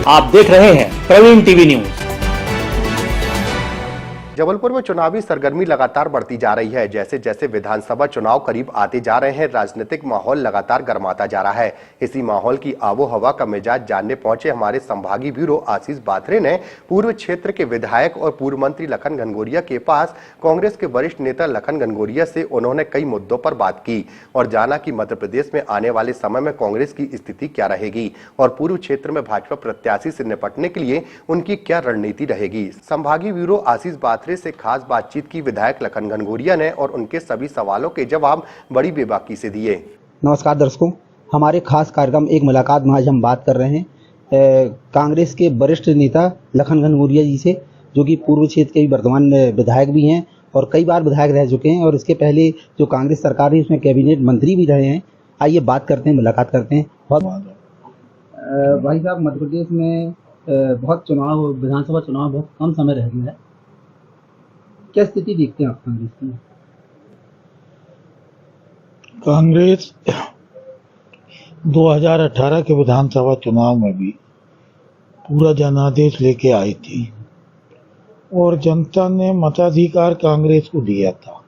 आप देख रहे हैं प्रवीण टीवी न्यूज। जबलपुर में चुनावी सरगर्मी लगातार बढ़ती जा रही है। जैसे जैसे विधानसभा चुनाव करीब आते जा रहे हैं, राजनीतिक माहौल लगातार गर्माता जा रहा है। इसी माहौल की आबो हवा का मिजाज जानने पहुंचे हमारे संभागीय ब्यूरो आशीष बाथरे ने पूर्व क्षेत्र के विधायक और पूर्व मंत्री लखन घनघोरिया के पास कांग्रेस के वरिष्ठ नेता लखन घनघोरिया से उन्होंने कई मुद्दों पर बात की और जाना कि मध्य प्रदेश में आने वाले समय में कांग्रेस की स्थिति क्या रहेगी और पूर्व क्षेत्र में भाजपा प्रत्याशी से निपटने के लिए उनकी क्या रणनीति रहेगी। संभागीय ब्यूरो आशीष बाथरे से खास बातचीत की विधायक लखन घनघोरिया ने और उनके सभी सवालों के जवाब बड़ी बेबाकी से दिए। नमस्कार दर्शकों, हमारे खास कार्यक्रम एक मुलाकात में आज हम बात कर रहे हैं कांग्रेस के वरिष्ठ नेता लखन घनघोरिया जी से, जो कि पूर्व क्षेत्र के वर्तमान विधायक भी हैं और कई बार विधायक रह चुके हैं और इसके पहले जो कांग्रेस सरकार है उसमें कैबिनेट मंत्री भी रहे हैं। आइए बात करते हैं, मुलाकात करते हैं। भाई साहब, मध्य प्रदेश में बहुत चुनाव, विधानसभा चुनाव बहुत कम समय रह गया है, क्या स्थिति देखते हैं आप कांग्रेस की? कांग्रेस 2018 के विधानसभा चुनाव में भी पूरा जनादेश लेके आई थी और जनता ने मताधिकार कांग्रेस को दिया था,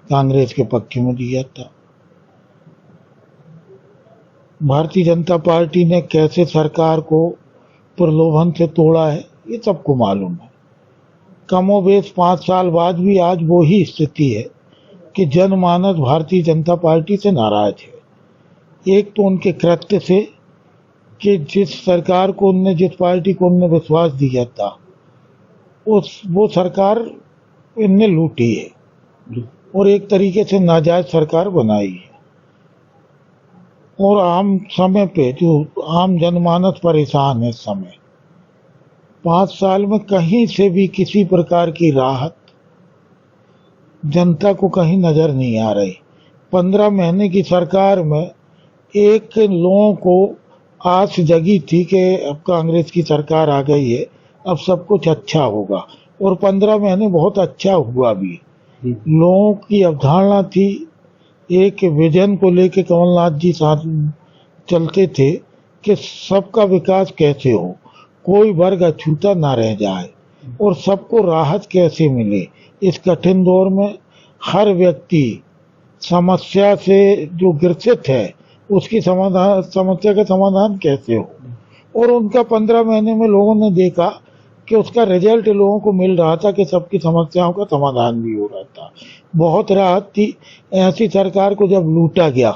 कांग्रेस के पक्ष में दिया था। भारतीय जनता पार्टी ने कैसे सरकार को प्रलोभन से तोड़ा है ये सबको मालूम है। कमोबेश 5 साल बाद भी आज वो ही स्थिति है कि जनमानस भारतीय जनता पार्टी से नाराज है। एक तो उनके कृत्य से कि जिस सरकार को उनने, जिस पार्टी को उनने विश्वास दिया था, वो सरकार इनने लूटी है और एक तरीके से नाजायज सरकार बनाई है और आम समय पे जो आम जनमानस परेशान है इस समय 5 साल में कहीं से भी किसी प्रकार की राहत जनता को कहीं नजर नहीं आ रही। 15 महीने की सरकार में एक लोगों को आस जगी थी कि अब कांग्रेस की सरकार आ गई है, अब सब कुछ अच्छा होगा और 15 महीने बहुत अच्छा हुआ भी। लोगों की अवधारणा थी, एक विजन को लेके कमलनाथ जी साथ चलते थे कि सबका विकास कैसे हो, कोई वर्ग अछूता ना रह जाए और सबको राहत कैसे मिले। इस कठिन दौर में हर व्यक्ति समस्या से जो ग्रसित है उसकी समस्या का समाधान कैसे हो और उनका 15 महीने में लोगों ने देखा कि उसका रिजल्ट लोगों को मिल रहा था कि सबकी समस्याओं का समाधान भी हो रहा था। बहुत राहत थी। ऐसी सरकार को जब लूटा गया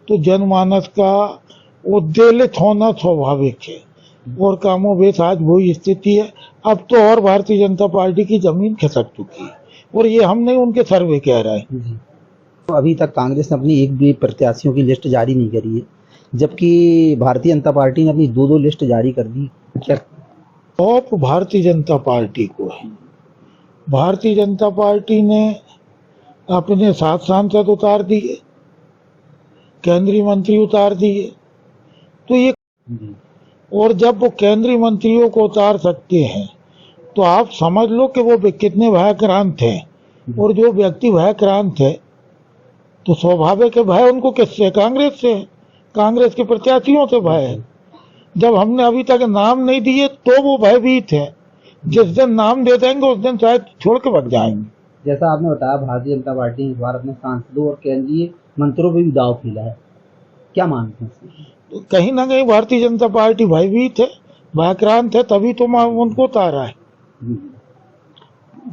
तो जनमानस का उद्वेलित होना स्वाभाविक है और कामोबेश आज वही स्थिति है। अब तो और भारतीय जनता पार्टी की जमीन खिसक चुकी है और ये हम नहीं, उनके सर्वे कह रहे हैं। तो अभी तक कांग्रेस ने अपनी एक भी प्रत्याशियों की लिस्ट जारी नहीं करी है, जबकि भारतीय जनता पार्टी ने अपनी 2 लिस्ट जारी कर दी। क्या टॉप भारतीय जनता पार्टी को है? भारतीय जनता पार्टी ने अपने 7 सांसद उतार दिए, केंद्रीय मंत्री उतार दिए, तो ये और जब वो केंद्रीय मंत्रियों को उतार सकते हैं तो आप समझ लो कि वो कितने भयक्रांत हैं और जो व्यक्ति भयक्रांत है तो स्वाभाविक है भय उनको किससे? कांग्रेस से, कांग्रेस के प्रत्याशियों से भय है। जब हमने अभी तक नाम नहीं दिए तो वो भयभीत है, जिस दिन नाम दे देंगे उस दिन शायद छोड़ के भाग जाएंगे। जैसा आपने बताया, भारतीय जनता पार्टी ने इस बार अपने सांसदों और केंद्रीय मंत्रियों पर भी दाव खेला है, क्या मानते हैं? तो कहीं ना कहीं भारतीय जनता पार्टी भयभीत है, भयक्रांत है, तभी तो उनको उतारा है।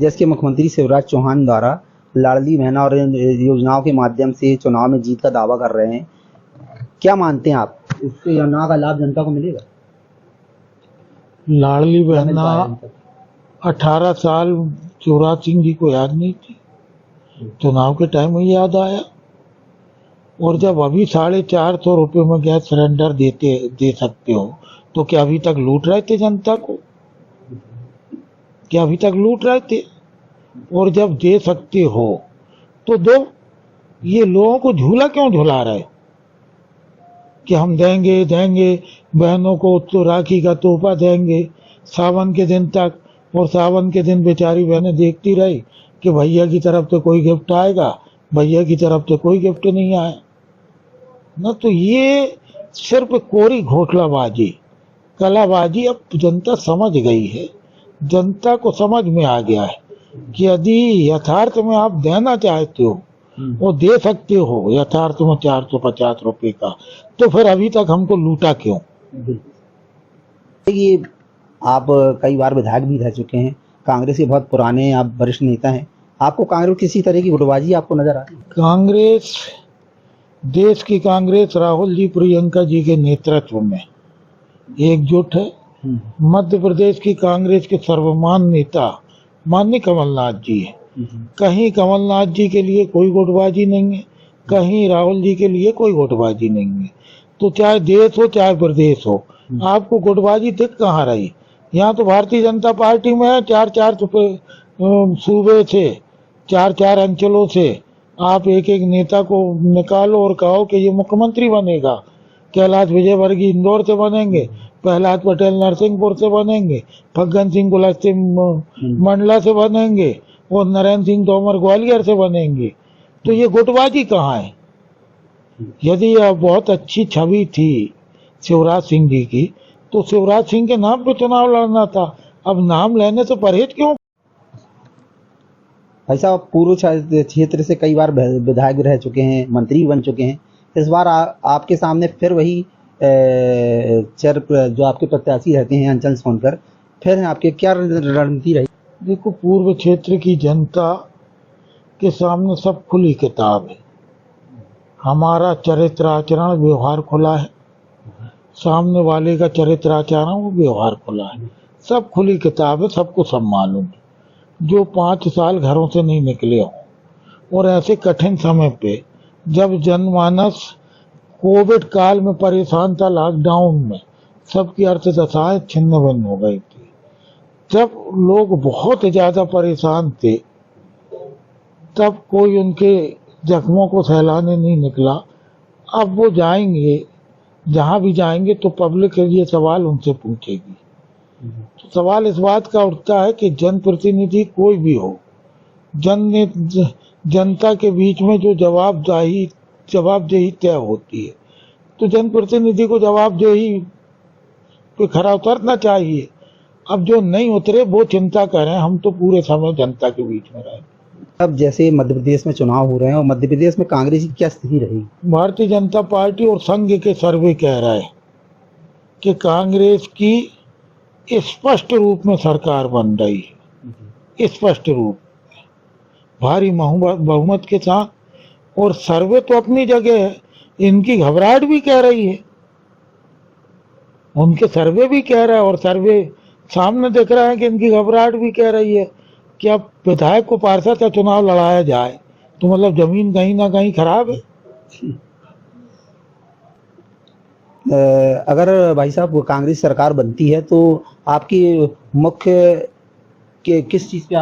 जैसे मुख्यमंत्री शिवराज चौहान द्वारा लाडली बहन और योजनाओं के माध्यम से चुनाव में जीत का दावा कर रहे हैं, क्या मानते हैं आप, इससे योजना का लाभ जनता को मिलेगा? लाडली बहना 18 साल शिवराज सिंह जी को याद नहीं थी, चुनाव के टाइम में याद आया। और जब अभी 450 रुपये में गैस सिलेंडर दे सकते हो तो क्या अभी तक लूट रहे थे जनता को? क्या अभी तक लूट रहे थे? और जब दे सकते हो तो दो। ये लोगों को झूला क्यों झुला रहे हो कि हम देंगे बहनों को तो राखी का तोहफा देंगे सावन के दिन तक, और सावन के दिन बेचारी बहनें देखती रही कि भैया की तरफ से कोई गिफ्ट आएगा, भैया की तरफ से कोई गिफ्ट नहीं आया ना। तो ये सिर्फ कोरी घोटालाबाजी कलाबाजी अब जनता समझ गई है, जनता को समझ में आ गया है कि यदि यथार्थ में आप देना चाहते हो वो दे सकते हो, यथार्थ में 450 रुपए का, तो फिर अभी तक हमको लूटा क्यों? ये आप कई बार विधायक भी रह चुके हैं, कांग्रेस के बहुत पुराने आप वरिष्ठ नेता हैं, आपको कांग्रेस किसी तरह की गुटबाजी आपको नजर आ रही है? कांग्रेस, देश की कांग्रेस राहुल जी प्रियंका जी के नेतृत्व में एकजुट है। मध्य प्रदेश की कांग्रेस के सर्वमान्य नेता माननीय कमलनाथ जी है। कहीं कमलनाथ जी के लिए कोई गुटबाजी नहीं है, कहीं राहुल जी के लिए कोई गुटबाजी नहीं है। तो चाहे देश हो चाहे प्रदेश हो, आपको गुटबाजी दिख कहाँ रही? यहाँ तो भारतीय जनता पार्टी में है, 4-4 सूबे से, 4-4 अंचलों से आप एक एक नेता को निकालो और कहो कि ये मुख्यमंत्री बनेगा। कैलाश विजयवर्गीय इंदौर से बनेंगे, प्रहलाद पटेल नरसिंहपुर से बनेंगे, फग्गन सिंह कुलस्ते मंडला से बनेंगे और नरेंद्र सिंह तोमर ग्वालियर से बनेंगे। तो ये गुटबाजी कहाँ है? यदि यह बहुत अच्छी छवि थी शिवराज सिंह जी की, तो शिवराज सिंह के नाम पे चुनाव लड़ना था। अब नाम लेने से परहेज क्यों? भाई साहब, पूर्व क्षेत्र से कई बार विधायक रह चुके हैं, मंत्री बन चुके हैं, इस बार आपके सामने फिर वही जो आपके प्रत्याशी रहते हैं अंचल सोनकर, फिर आपके क्या रणनीति रही? देखो, पूर्व क्षेत्र की जनता के सामने सब खुली किताब है। हमारा चरित्र आचरण व्यवहार खुला है, सामने वाले का चरित्र आचरण वो व्यवहार खुला है, सब खुली किताब है, सबको सब मालूम है। जो 5 साल घरों से नहीं निकले हों और ऐसे कठिन समय पे जब जनमानस कोविड काल में परेशान था, लॉकडाउन में सबकी अर्थदशाएं छिन्न भिन्न हो गई थी, जब लोग बहुत ज्यादा परेशान थे, तब कोई उनके जख्मों को सहलाने नहीं निकला। अब वो जाएंगे, जहां भी जाएंगे तो पब्लिक ये सवाल उनसे पूछेगी। तो सवाल इस बात का उठता है कि जनप्रतिनिधि कोई भी हो, जनता के बीच में जो जवाबदेही तय होती है, तो जनप्रतिनिधि को जवाबदेही पे खरा उतरना चाहिए। अब जो नहीं उतरे वो चिंता करें, हम तो पूरे समय जनता के बीच में रहे। अब जैसे मध्य प्रदेश में चुनाव हो रहे हैं और मध्य प्रदेश में कांग्रेस की क्या स्थिति रहेगी? भारतीय जनता पार्टी और संघ के सर्वे कह रहा है कि कांग्रेस की स्पष्ट रूप में सरकार बन रही है, स्पष्ट रूप भारी बहुमत के साथ। और सर्वे तो अपनी जगह है, इनकी घबराहट भी कह रही है, उनके सर्वे भी कह रहा है और सर्वे सामने दिख रहा है कि इनकी घबराहट भी कह रही है कि अब विधायक को पार्षद का चुनाव लड़ाया जाए, तो मतलब जमीन कहीं ना कहीं खराब है। अगर भाई साहब कांग्रेस सरकार बनती है तो आपकी मुख्य किस चीज पे?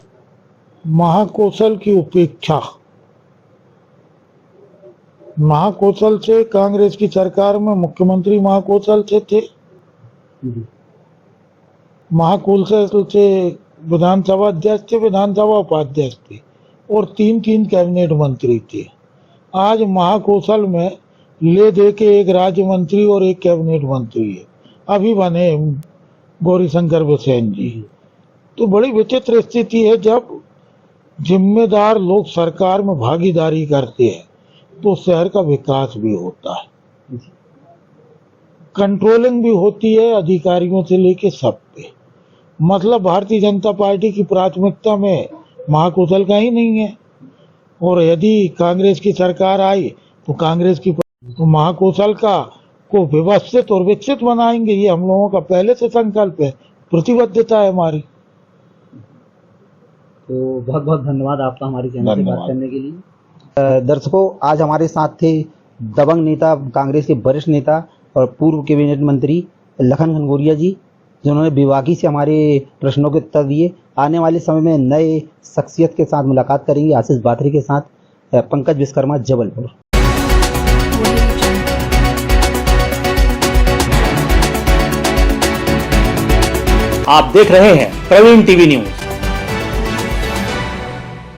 महाकौशल की उपेक्षा। महाकौशल से कांग्रेस की सरकार में मुख्यमंत्री महाकौशल से थे, महाकौशल से विधानसभा अध्यक्ष थे, विधानसभा उपाध्यक्ष थे और 3 कैबिनेट मंत्री थे। आज महाकौशल में ले दे के एक राज्य मंत्री और एक कैबिनेट मंत्री है, अभी बने गौरीशंकर बिसेन जी। तो बड़ी विचित्र स्थिति है, जब जिम्मेदार लोग सरकार में भागीदारी करते हैं तो शहर का विकास भी होता है, कंट्रोलिंग भी होती है अधिकारियों से लेके सब पे। मतलब भारतीय जनता पार्टी की प्राथमिकता में महाकौशल का ही नहीं है, और यदि कांग्रेस की सरकार आई तो कांग्रेस की तो महाकौशल का को व्यवस्थित और विकसित बनाएंगे। ये हम लोगों का पहले से संकल्प है, प्रतिबद्धता है हमारी। तो बहुत बहुत धन्यवाद आपका हमारी चैनल से बात करने के लिए। दर्शकों, आज हमारे साथ थे दबंग नेता, कांग्रेस के वरिष्ठ नेता और पूर्व कैबिनेट मंत्री लखन घनघोरिया जी, जिन्होंने बेबाकी से हमारे प्रश्नों के उत्तर दिए। आने वाले समय में नए शख्सियत के साथ मुलाकात करेंगे, आशीष बाथरी के साथ। पंकज विश्वकर्मा, जबलपुर। आप देख रहे हैं प्रवीण टीवी न्यूज।